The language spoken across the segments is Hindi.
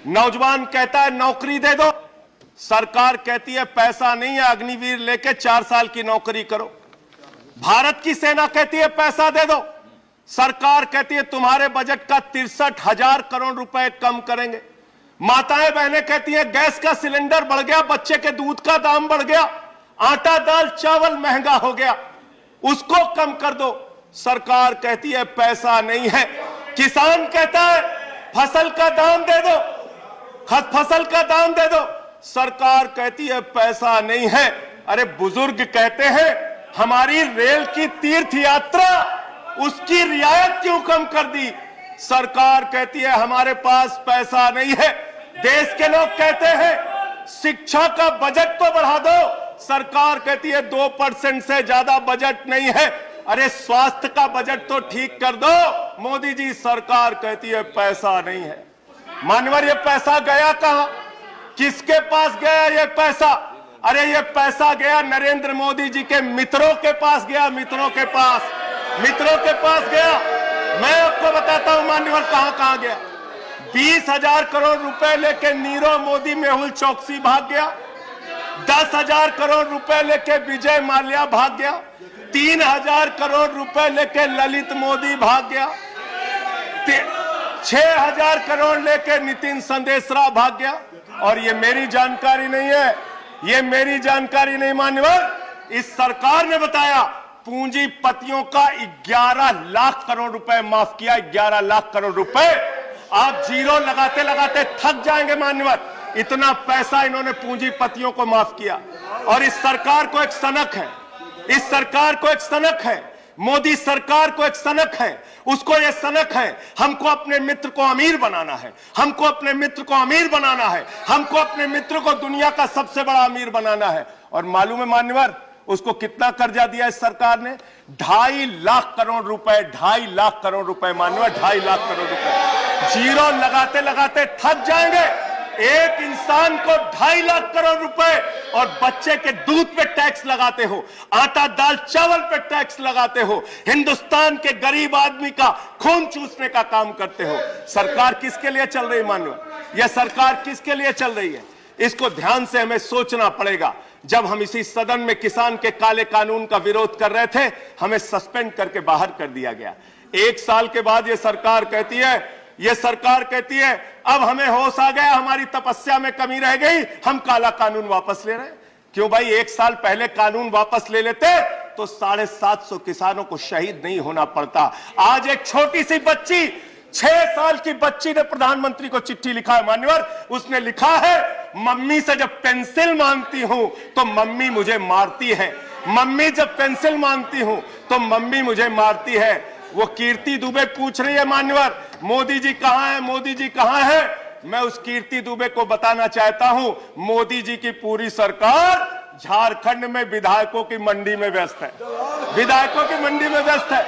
नौजवान कहता है नौकरी दे दो, सरकार कहती है पैसा नहीं है, अग्निवीर लेके 4 साल की नौकरी करो। भारत की सेना कहती है पैसा दे दो, सरकार कहती है तुम्हारे बजट का 63,000 करोड़ रुपए कम करेंगे। माताएं बहनें कहती हैं गैस का सिलेंडर बढ़ गया, बच्चे के दूध का दाम बढ़ गया, आटा दाल चावल महंगा हो गया, उसको कम कर दो, सरकार कहती है पैसा नहीं है। किसान कहता है फसल का दाम दे दो, फसल का दाम दे दो, सरकार कहती है पैसा नहीं है। अरे बुजुर्ग कहते हैं हमारी रेल की तीर्थ यात्रा, उसकी रियायत क्यों कम कर दी, सरकार कहती है हमारे पास पैसा नहीं है। देश के लोग कहते हैं शिक्षा का बजट तो बढ़ा दो, सरकार कहती है 2% से ज्यादा बजट नहीं है। अरे स्वास्थ्य का बजट तो ठीक कर दो, मोदी जी, सरकार कहती है पैसा नहीं है। मान्यवर ये पैसा गया कहां, किसके पास गया ये पैसा? अरे ये पैसा गया नरेंद्र मोदी जी के मित्रों के पास गया, मित्रों के पास गया। मैं आपको बताता हूं मान्यवर कहां कहां गया। 20,000 करोड़ रुपए लेके नीरव मोदी मेहुल चौकसी भाग गया, 10,000 करोड़ रुपए लेके विजय माल्या भाग गया, 3,000 करोड़ रुपए लेके ललित मोदी भाग गया, 6,000 करोड़ लेके नितिन संदेशरा भाग गया। और ये मेरी जानकारी नहीं है, ये मेरी जानकारी नहीं मान्यवर, इस सरकार ने बताया पूंजीपतियों का 11 लाख करोड़ रुपए माफ किया। 11 लाख करोड़ रुपए आप जीरो लगाते लगाते थक जाएंगे मान्यवर, इतना पैसा इन्होंने पूंजीपतियों को माफ किया। और इस सरकार को एक सनक है, इस सरकार को एक सनक है, मोदी सरकार को एक सनक है, उसको यह सनक है हमको अपने मित्र को अमीर बनाना है, हमको अपने मित्र को अमीर बनाना है, हमको अपने मित्र को दुनिया का सबसे बड़ा अमीर बनाना है। और मालूम है मान्यवर उसको कितना कर्जा दिया इस सरकार ने? 2.5 लाख करोड़ रुपए, 2.5 लाख करोड़ रुपए मान्यवर, 2.5 लाख करोड़ रुपए। जीरो लगाते लगाते थक जाएंगे। एक इंसान को 2.5 लाख करोड़ रुपए और बच्चे के दूध पे टैक्स लगाते हो, आटा दाल चावल पे टैक्स लगाते हो, हिंदुस्तान के गरीब आदमी का खून चूसने का काम करते हो। सरकार किसके लिए चल रही मान्यवर? यह सरकार किसके लिए चल रही है? इसको ध्यान से हमें सोचना पड़ेगा। जब हम इसी सदन में किसान के काले कानून का विरोध कर रहे थे, हमें सस्पेंड करके बाहर कर दिया गया। 1 साल के बाद ये सरकार कहती है अब हमें होश आ गया, हमारी तपस्या में कमी रह गई, हम काला कानून वापस ले रहे हैं। क्यों भाई? 1 साल पहले कानून वापस ले लेते तो 750 किसानों को शहीद नहीं होना पड़ता। आज एक छोटी सी बच्ची, 6 साल की बच्ची ने प्रधानमंत्री को चिट्ठी लिखा है मान्यवर। उसने लिखा है मम्मी से जब पेंसिल मांगती हूं तो मम्मी मुझे मारती है, मम्मी जब पेंसिल मांगती हूं तो मम्मी मुझे मारती है। वो कीर्ति दुबे पूछ रही है मान्यवर मोदी जी कहां है, मोदी जी कहां है? मैं उस कीर्ति दुबे को बताना चाहता हूं मोदी जी की पूरी सरकार झारखंड में विधायकों की मंडी में व्यस्त है, विधायकों की मंडी में व्यस्त है,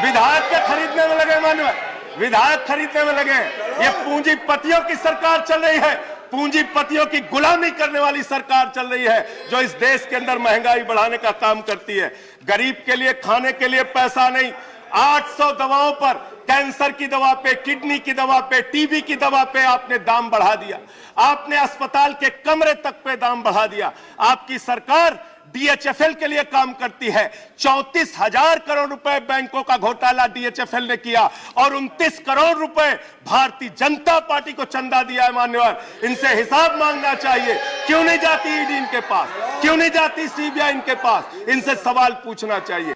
विधायक के खरीदने में लगे मान्यवर, विधायक खरीदने में लगे। ये पूंजीपतियों की सरकार चल रही है, पूंजीपतियों की गुलामी करने वाली सरकार चल रही है, जो इस देश के अंदर महंगाई बढ़ाने का काम करती है। गरीब के लिए खाने के लिए पैसा नहीं, 800 दवाओं पर, कैंसर की दवा पे, किडनी की दवा पे, टीबी की दवा पे आपने दाम बढ़ा दिया, आपने अस्पताल के कमरे तक पे दाम बढ़ा दिया। आपकी सरकार डीएचएफएल के लिए काम करती है। 34,000 करोड़ रुपए बैंकों का घोटाला डीएचएफएल ने किया और 29 करोड़ रुपए भारतीय जनता पार्टी को चंदा दिया है मान्यवर। इनसे हिसाब मांगना चाहिए। क्यों नहीं जाती ईडी इनके पास, क्यों नहीं जाती सीबीआई इनके पास? इनसे सवाल पूछना चाहिए।